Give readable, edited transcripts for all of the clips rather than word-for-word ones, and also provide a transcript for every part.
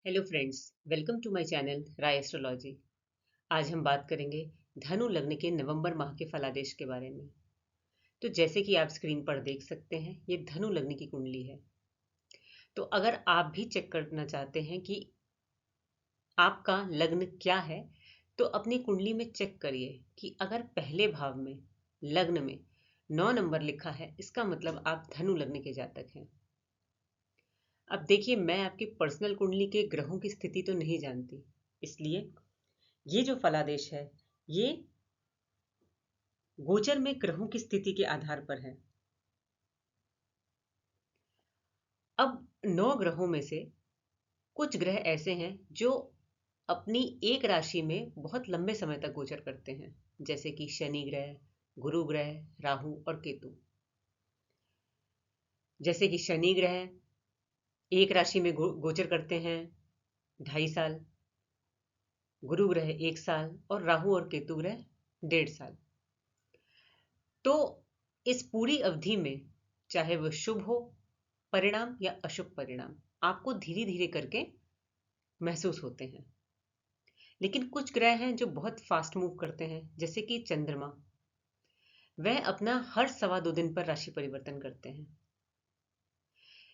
Hello friends, welcome to my channel Rai astrology. आज हम बात करेंगे धनु लग्न के नवंबर माह के फलादेश के बारे में। तो जैसे कि आप स्क्रीन पर देख सकते हैं, ये धनु लग्न की कुंडली है। तो अगर आप भी चेक करना चाहते हैं कि आपका लग्न क्या है, तो अपनी कुंडली में चेक करिए कि अगर पहले भाव में लग्न में 9 नंबर लिखा है, इसका मतलब आप धनु लग्न के जातक हैं। अब देखिए, मैं आपकी पर्सनल कुंडली के ग्रहों की स्थिति तो नहीं जानती, इसलिए ये जो फलादेश है ये गोचर में ग्रहों की स्थिति के आधार पर है। अब 9 ग्रहों में से कुछ ग्रह ऐसे हैं जो अपनी एक राशि में बहुत लंबे समय तक गोचर करते हैं, जैसे कि शनि ग्रह, गुरु ग्रह, राहु और केतु। जैसे कि शनि ग्रह एक राशि में गोचर करते हैं 2.5 साल, गुरु ग्रह 1 साल और राहु और केतु ग्रह 1.5 साल। तो इस पूरी अवधि में चाहे वह शुभ हो परिणाम या अशुभ परिणाम, आपको धीरे धीरे करके महसूस होते हैं। लेकिन कुछ ग्रह हैं जो बहुत फास्ट मूव करते हैं, जैसे कि चंद्रमा। वह अपना हर 2.25 दिन पर राशि परिवर्तन करते हैं।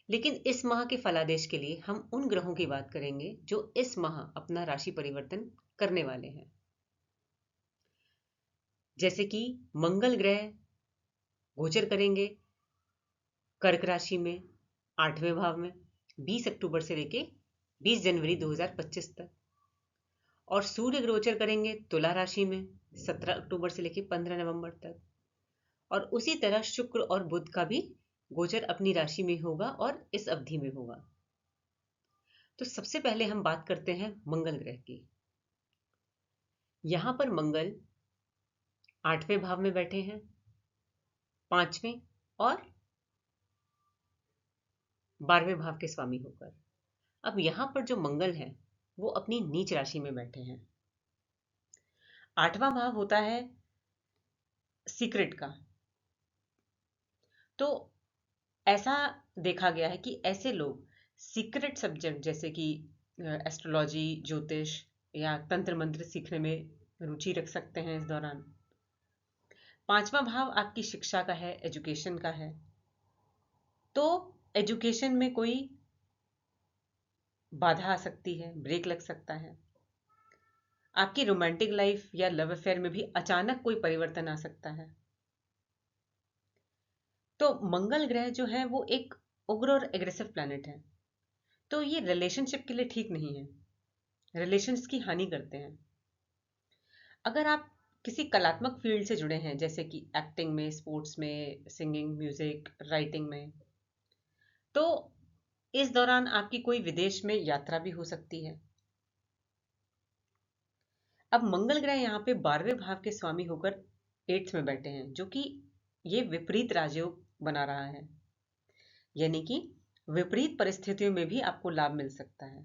लेकिन इस माह के फलादेश के लिए हम उन ग्रहों की बात करेंगे जो इस माह अपना राशि परिवर्तन करने वाले हैं। जैसे कि मंगल ग्रह गोचर करेंगे कर्क राशि में 8वें भाव में 20 अक्टूबर से लेके 20 जनवरी 2025 तक, और सूर्य गोचर करेंगे तुला राशि में 17 अक्टूबर से लेके 15 नवंबर तक। और उसी तरह शुक्र और बुध का भी गोचर अपनी राशि में होगा और इस अवधि में होगा। तो सबसे पहले हम बात करते हैं मंगल ग्रह की। यहां पर मंगल 8वें भाव में बैठे हैं, 5वें और 12वें भाव के स्वामी होकर। अब यहां पर जो मंगल है वो अपनी नीच राशि में बैठे हैं। 8वां भाव होता है सीक्रेट का। तो ऐसा देखा गया है कि ऐसे लोग सीक्रेट सब्जेक्ट जैसे कि एस्ट्रोलॉजी, ज्योतिष या तंत्र मंत्र सीखने में रुचि रख सकते हैं इस दौरान। 5वां भाव आपकी शिक्षा का है, एजुकेशन का है। तो एजुकेशन में कोई बाधा आ सकती है, ब्रेक लग सकता है। आपकी रोमांटिक लाइफ या लव अफेयर में भी अचानक कोई परिवर्तन आ सकता है। तो मंगल ग्रह जो है वो एक उग्र और एग्रेसिव प्लैनेट है। तो ये रिलेशनशिप के लिए ठीक नहीं है, रिलेशंस की हानि करते हैं। अगर आप किसी कलात्मक फील्ड से जुड़े हैं, जैसे कि एक्टिंग में, स्पोर्ट्स में, सिंगिंग, म्यूजिक, राइटिंग में, तो इस दौरान आपकी कोई विदेश में यात्रा भी हो सकती है। अब मंगल ग्रह यहाँ पे 12वें भाव के स्वामी होकर 8th में बैठे हैं, जो कि ये विपरीत राजयोग बना रहा है। यानी कि विपरीत परिस्थितियों में भी आपको लाभ मिल सकता है।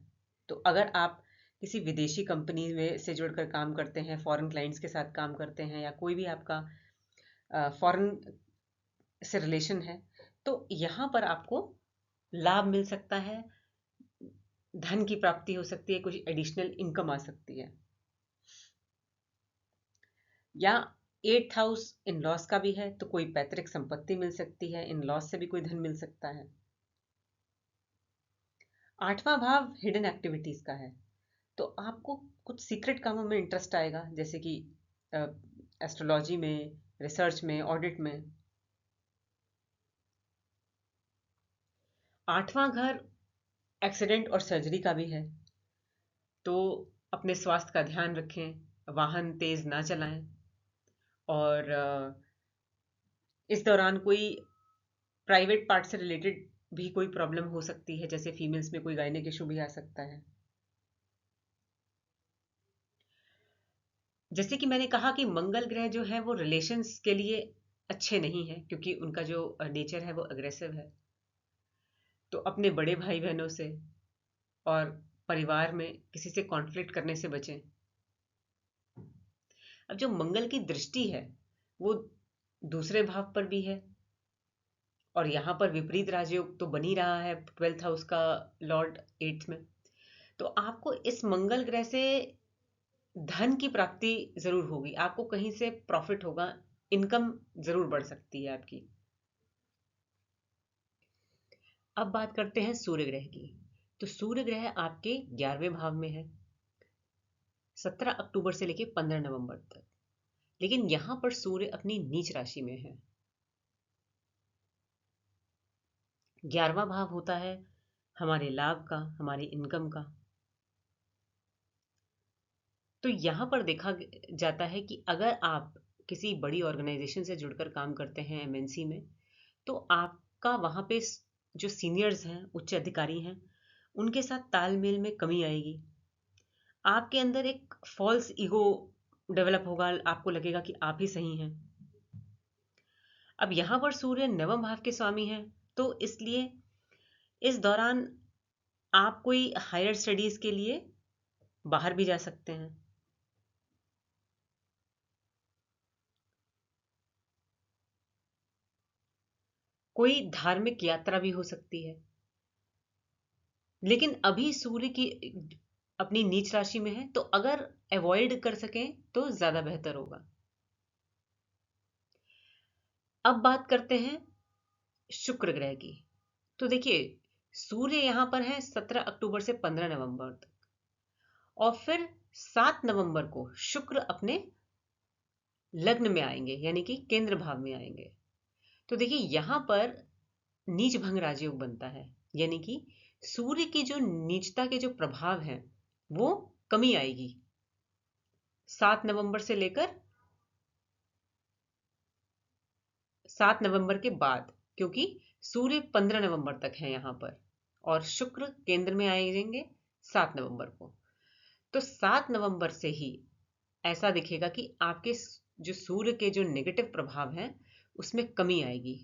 तो अगर आप किसी विदेशी कंपनी में से जुड़कर काम करते हैं, फॉरेन क्लाइंट्स के साथ काम करते हैं, या कोई भी आपका फॉरेन से रिलेशन है, तो यहाँ पर आपको लाभ मिल सकता है, धन की प्राप्ति हो सकती है, कुछ एडिशनल इनकम आ सकती है। या 8th हाउस इन लॉस का भी है, तो कोई पैतृक संपत्ति मिल सकती है, इन लॉस से भी कोई धन मिल सकता है। 8वां भाव हिडन एक्टिविटीज का है, तो आपको कुछ सीक्रेट कामों में इंटरेस्ट आएगा, जैसे कि एस्ट्रोलॉजी में, रिसर्च में, ऑडिट में। 8वां घर एक्सीडेंट और सर्जरी का भी है, तो अपने स्वास्थ्य का ध्यान रखें, वाहन तेज ना चलाएं। और इस दौरान कोई प्राइवेट पार्ट से रिलेटेड भी कोई प्रॉब्लम हो सकती है, जैसे फीमेल्स में कोई गायनिक इशू भी आ सकता है। जैसे कि मैंने कहा कि मंगल ग्रह जो है वो रिलेशंस के लिए अच्छे नहीं है, क्योंकि उनका जो नेचर है वो अग्रेसिव है। तो अपने बड़े भाई बहनों से और परिवार में किसी से कॉन्फ्लिक्ट करने से बचें। अब जो मंगल की दृष्टि है वो दूसरे भाव पर भी है, और यहाँ पर विपरीत राजयोग तो बन ही रहा है, 12th हाउस का लॉर्ड 8th में। तो आपको इस मंगल ग्रह से धन की प्राप्ति जरूर होगी, आपको कहीं से प्रॉफिट होगा, इनकम जरूर बढ़ सकती है आपकी। अब बात करते हैं सूर्य ग्रह की। तो सूर्य ग्रह आपके 11वें भाव में है 17 अक्टूबर से लेकर 15 नवंबर तक, लेकिन यहां पर सूर्य अपनी नीच राशि में है। 11वां भाव होता है हमारे लाभ का, हमारी इनकम का। तो यहां पर देखा जाता है कि अगर आप किसी बड़ी ऑर्गेनाइजेशन से जुड़कर काम करते हैं एमएनसी में, तो आपका वहां पे जो सीनियर्स हैं, उच्च अधिकारी हैं, उनके साथ तालमेल में कमी आएगी। आपके अंदर एक फॉल्स ईगो डेवलप होगा, आपको लगेगा कि आप ही सही हैं। अब यहां पर सूर्य नवम भाव के स्वामी हैं, तो इसलिए इस दौरान आप कोई हायर स्टडीज के लिए बाहर भी जा सकते हैं। कोई धार्मिक यात्रा भी हो सकती है। लेकिन अभी सूर्य की अपनी नीच राशि में है, तो अगर अवॉइड कर सकें तो ज्यादा बेहतर होगा। अब बात करते हैं शुक्र ग्रह की। तो देखिए, सूर्य यहां पर है 17 अक्टूबर से 15 नवंबर तक, और फिर 7 नवंबर को शुक्र अपने लग्न में आएंगे, यानी कि केंद्र भाव में आएंगे। तो देखिए यहां पर नीच भंग राजयोग बनता है, यानी कि सूर्य की जो नीचता के जो प्रभाव हैं वो कमी आएगी 7 नवंबर से लेकर 7 नवंबर के बाद, क्योंकि सूर्य 15 नवंबर तक है यहां पर और शुक्र केंद्र में आएंगे 7 नवंबर को। तो 7 नवंबर से ही ऐसा दिखेगा कि आपके जो सूर्य के जो नेगेटिव प्रभाव हैं उसमें कमी आएगी।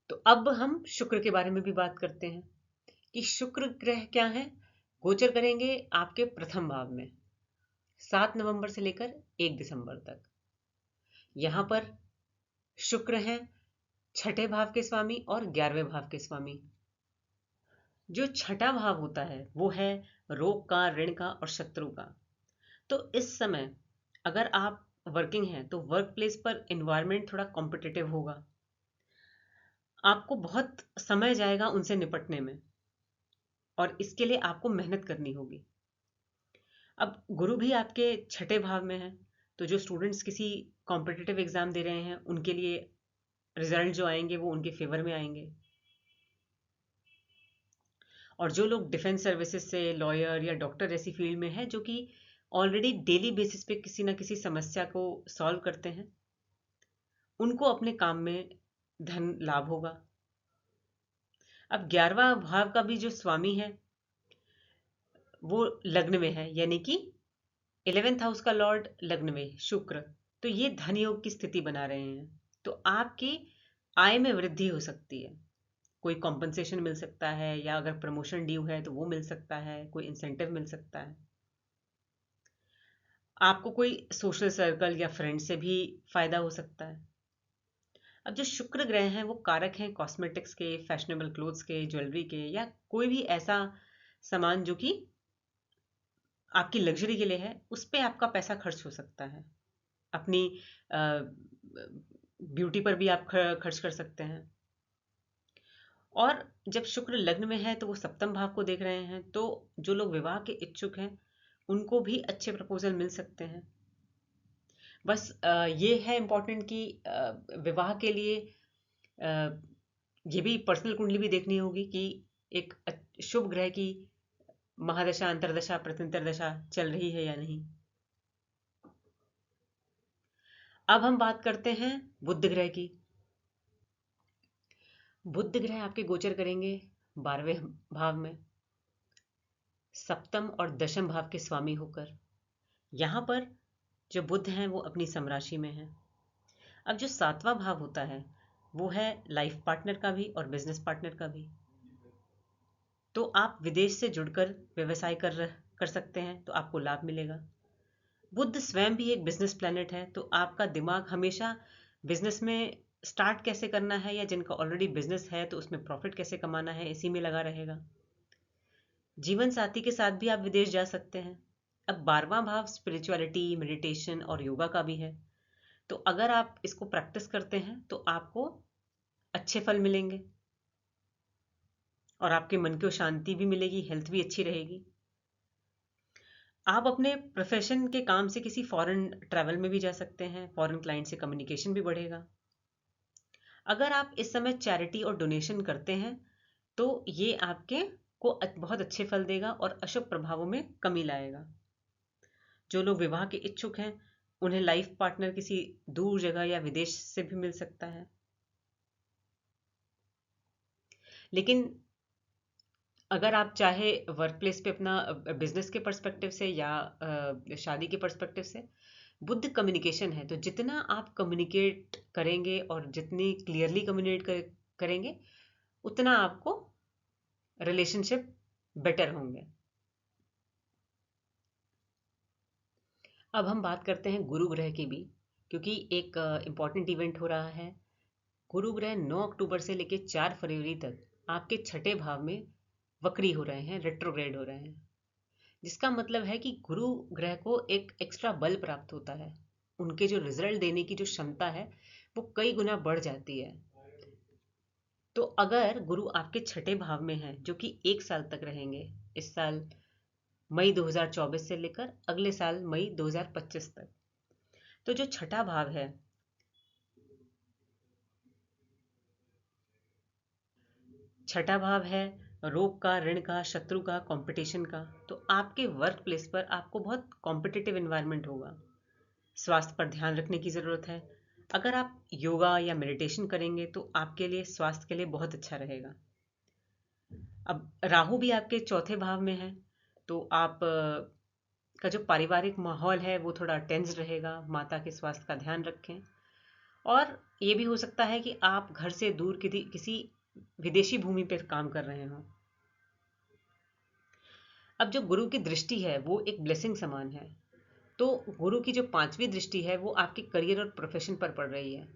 तो अब हम शुक्र के बारे में भी बात करते हैं कि शुक्र ग्रह क्या है। गोचर करेंगे आपके प्रथम भाव में 7 नवंबर से लेकर 1 दिसंबर तक। यहां पर शुक्र हैं छठे भाव के स्वामी और 11वें भाव के स्वामी। जो छठा भाव होता है वो है रोग का, ऋण का और शत्रु का। तो इस समय अगर आप वर्किंग हैं तो वर्क प्लेस पर एनवायरनमेंट थोड़ा कॉम्पिटिटिव होगा, आपको बहुत समय जाएगा उनसे निपटने में, और इसके लिए आपको मेहनत करनी होगी। अब गुरु भी आपके छठे भाव में है, तो जो स्टूडेंट्स किसी कॉम्पिटिटिव एग्जाम दे रहे हैं उनके लिए रिजल्ट जो आएंगे वो उनके फेवर में आएंगे। और जो लोग डिफेंस सर्विसेज से लॉयर या डॉक्टर ऐसी फील्ड में है, जो कि ऑलरेडी डेली बेसिस पे किसी ना किसी समस्या को सॉल्व करते हैं, उनको अपने काम में धन लाभ होगा। अब 11वां भाव का भी जो स्वामी है वो लग्न में है, यानी कि 11th हाउस का लॉर्ड लग्न में शुक्र, तो ये धन योग की स्थिति बना रहे हैं। तो आपकी आय में वृद्धि हो सकती है, कोई कॉम्पनसेशन मिल सकता है, या अगर प्रमोशन ड्यू है तो वो मिल सकता है, कोई इंसेंटिव मिल सकता है। आपको कोई सोशल सर्कल या फ्रेंड से भी फायदा हो सकता है। अब जो शुक्र ग्रह हैं वो कारक हैं कॉस्मेटिक्स के, फैशनेबल क्लोथ्स के, ज्वेलरी के, या कोई भी ऐसा सामान जो कि आपकी लग्जरी के लिए है, उस पे आपका पैसा खर्च हो सकता है। अपनी ब्यूटी पर भी आप खर्च कर सकते हैं। और जब शुक्र लग्न में है तो वो सप्तम भाव को देख रहे हैं, तो जो लोग विवाह के इच्छुक हैं उनको भी अच्छे प्रपोजल मिल सकते हैं। बस ये है इम्पोर्टेंट कि विवाह के लिए ये भी पर्सनल कुंडली भी देखनी होगी कि एक शुभ ग्रह की महादशा, अंतरदशा, प्रत्यंतर दशा चल रही है या नहीं। अब हम बात करते हैं बुध ग्रह की। बुध ग्रह आपके गोचर करेंगे 12वें भाव में सप्तम और दशम भाव के स्वामी होकर। यहां पर जो बुध हैं वो अपनी समराशि में हैं। अब जो 7वां भाव होता है वो है लाइफ पार्टनर का भी और बिजनेस पार्टनर का भी। तो आप विदेश से जुड़कर व्यवसाय कर सकते हैं, तो आपको लाभ मिलेगा। बुध स्वयं भी एक बिजनेस प्लैनेट है, तो आपका दिमाग हमेशा बिजनेस में स्टार्ट कैसे करना है, या जिनका ऑलरेडी बिजनेस है तो उसमें प्रॉफिट कैसे कमाना है, इसी में लगा रहेगा। जीवन साथी के साथ भी आप विदेश जा सकते हैं। अब 12वां भाव स्पिरिचुअलिटी, मेडिटेशन और योगा का भी है। तो अगर आप इसको प्रैक्टिस करते हैं तो आपको अच्छे फल मिलेंगे और आपके मन को शांति भी मिलेगी, हेल्थ भी अच्छी रहेगी। आप अपने प्रोफेशन के काम से किसी फॉरेन ट्रैवल में भी जा सकते हैं, फॉरेन क्लाइंट से कम्युनिकेशन भी बढ़ेगा। अगर आप इस समय चैरिटी और डोनेशन करते हैं तो ये आपके को बहुत अच्छे फल देगा और अशुभ प्रभावों में कमी लाएगा। जो लोग विवाह के इच्छुक हैं उन्हें लाइफ पार्टनर किसी दूर जगह या विदेश से भी मिल सकता है। लेकिन अगर आप चाहे वर्क प्लेस पे अपना बिजनेस के पर्सपेक्टिव से या शादी के पर्सपेक्टिव से, बुद्ध कम्युनिकेशन है, तो जितना आप कम्युनिकेट करेंगे और जितनी क्लियरली कम्युनिकेट करेंगे उतना आपको रिलेशनशिप बेटर होंगे। अब हम बात करते हैं गुरु ग्रह की भी, क्योंकि एक इम्पॉर्टेंट इवेंट हो रहा है। गुरु ग्रह 9 अक्टूबर से लेकर 4 फरवरी तक आपके छठे भाव में वक्री हो रहे हैं, रेट्रोग्रेड हो रहे हैं, जिसका मतलब है कि गुरु ग्रह को एक एक्स्ट्रा बल प्राप्त होता है। उनके जो रिजल्ट देने की जो क्षमता है वो कई गुना बढ़ जाती है। तो अगर गुरु आपके छठे भाव में है, जो कि 1 साल तक रहेंगे, इस साल मई 2024 से लेकर अगले साल मई 2025 तक, तो जो छठा भाव है, छठा भाव है रोग का, ऋण का, शत्रु का, कंपटीशन का। तो आपके वर्क प्लेस पर आपको बहुत कॉम्पिटिटिव एनवायरनमेंट होगा। स्वास्थ्य पर ध्यान रखने की ज़रूरत है। अगर आप योगा या मेडिटेशन करेंगे तो आपके लिए, स्वास्थ्य के लिए बहुत अच्छा रहेगा। अब राहु भी आपके चौथे भाव में है, तो आप का जो पारिवारिक माहौल है वो थोड़ा टेंस रहेगा। माता के स्वास्थ्य का ध्यान रखें। और ये भी हो सकता है कि आप घर से दूर किसी विदेशी भूमि पर काम कर रहे हो। अब जो गुरु की दृष्टि है वो एक ब्लेसिंग समान है। तो गुरु की जो 5वीं दृष्टि है वो आपके करियर और प्रोफेशन पर पड़ रही है।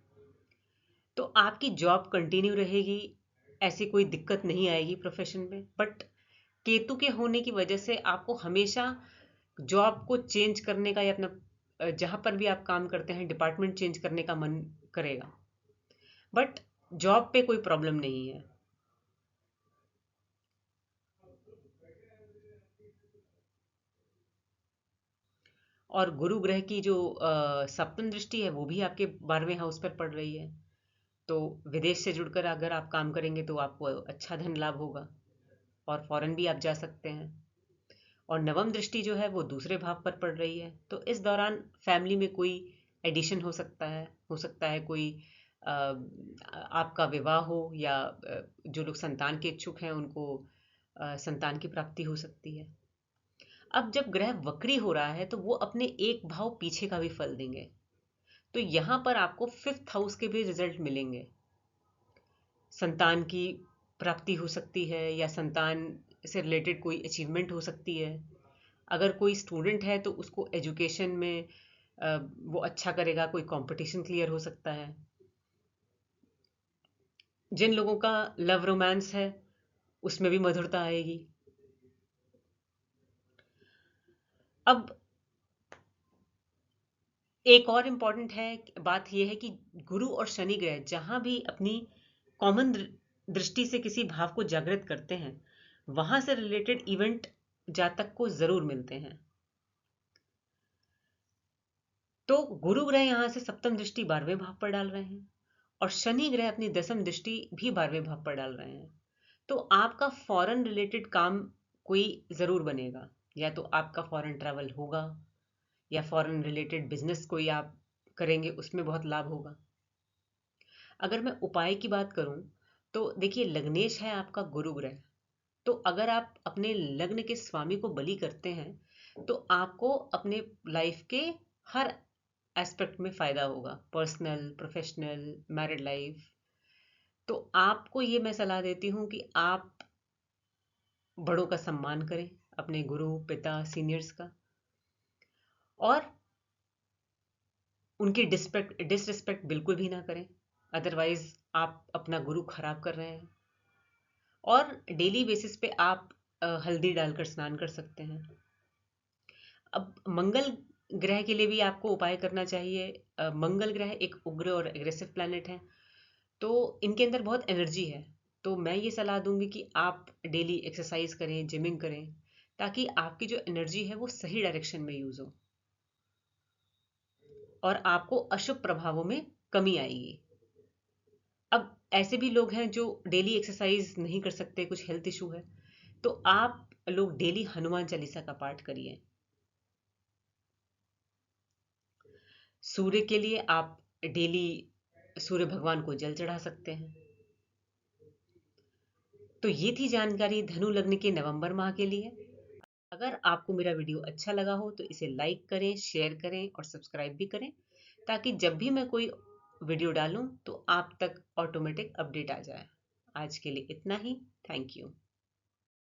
तो आपकी जॉब कंटिन्यू रहेगी, ऐसी कोई दिक्कत नहीं आएगी प्रोफेशन में। बट केतु के होने की वजह से आपको हमेशा जॉब को चेंज करने का या अपना जहां पर भी आप काम करते हैं डिपार्टमेंट चेंज करने का मन करेगा। बट जॉब पे कोई प्रॉब्लम नहीं है। और गुरु ग्रह की जो सप्तम दृष्टि है वो भी आपके 12वें हाउस पर पड़ रही है। तो विदेश से जुड़कर अगर आप काम करेंगे तो आपको अच्छा धन लाभ होगा और फॉरेन भी आप जा सकते हैं। और नवम दृष्टि जो है वो दूसरे भाव पर पड़ रही है, तो इस दौरान फैमिली में कोई एडिशन हो सकता है कोई आपका विवाह हो, या जो लोग संतान के इच्छुक हैं उनको संतान की प्राप्ति हो सकती है। अब जब ग्रह वक्री हो रहा है तो वो अपने एक भाव पीछे का भी फल देंगे। तो यहाँ पर आपको 5th हाउस के भी रिजल्ट मिलेंगे। संतान की प्राप्ति हो सकती है या संतान से रिलेटेड कोई अचीवमेंट हो सकती है। अगर कोई स्टूडेंट है तो उसको एजुकेशन में वो अच्छा करेगा, कोई कंपटीशन क्लियर हो सकता है। जिन लोगों का लव रोमांस है उसमें भी मधुरता आएगी। अब एक और इम्पॉर्टेंट है बात यह है कि गुरु और शनि ग्रह जहां भी अपनी कॉमन दृष्टि से किसी भाव को जागृत करते हैं वहां से रिलेटेड इवेंट जातक को जरूर मिलते हैं। तो गुरु ग्रह यहां से सप्तम दृष्टि 12वें भाव पर डाल रहे हैं और शनि ग्रह अपनी 10वीं दृष्टि भी 12वें भाव पर डाल रहे हैं। तो आपका फॉरेन रिलेटेड काम कोई जरूर बनेगा, या तो आपका फॉरेन ट्रैवल होगा या फॉरेन रिलेटेड बिजनेस कोई आप करेंगे उसमें बहुत लाभ होगा। अगर मैं उपाय की बात करूं तो देखिए, लग्नेश है आपका गुरु ग्रह। तो अगर आप अपने लग्न के स्वामी को बलि करते हैं तो आपको अपने लाइफ के हर एस्पेक्ट में फायदा होगा, पर्सनल, प्रोफेशनल, मैरिड लाइफ। तो आपको ये मैं सलाह देती हूँ कि आप बड़ों का सम्मान करें, अपने गुरु, पिता, सीनियर्स का, और उनकी डिसरिस्पेक्ट बिल्कुल भी ना करें। अदरवाइज आप अपना गुरु खराब कर रहे हैं। और डेली बेसिस पे आप हल्दी डालकर स्नान कर सकते हैं। अब मंगल ग्रह के लिए भी आपको उपाय करना चाहिए। मंगल ग्रह एक उग्र और एग्रेसिव प्लैनेट है, तो इनके अंदर बहुत एनर्जी है। तो मैं ये सलाह दूंगी कि आप डेली एक्सरसाइज करें, जिमिंग करें, ताकि आपकी जो एनर्जी है वो सही डायरेक्शन में यूज हो और आपको अशुभ प्रभावों में कमी आएगी। अब ऐसे भी लोग हैं जो डेली एक्सरसाइज नहीं कर सकते, कुछ हेल्थ इशू है, तो आप लोग डेली हनुमान चालीसा का पाठ करिए। सूर्य के लिए आप डेली सूर्य भगवान को जल चढ़ा सकते हैं। तो ये थी जानकारी धनु लग्न के नवंबर माह के लिए। अगर आपको मेरा वीडियो अच्छा लगा हो तो इसे लाइक करें, शेयर करें और सब्सक्राइब भी करें, ताकि जब भी मैं कोई वीडियो डालूं तो आप तक ऑटोमेटिक अपडेट आ जाए। आज के लिए इतना ही। Thank you.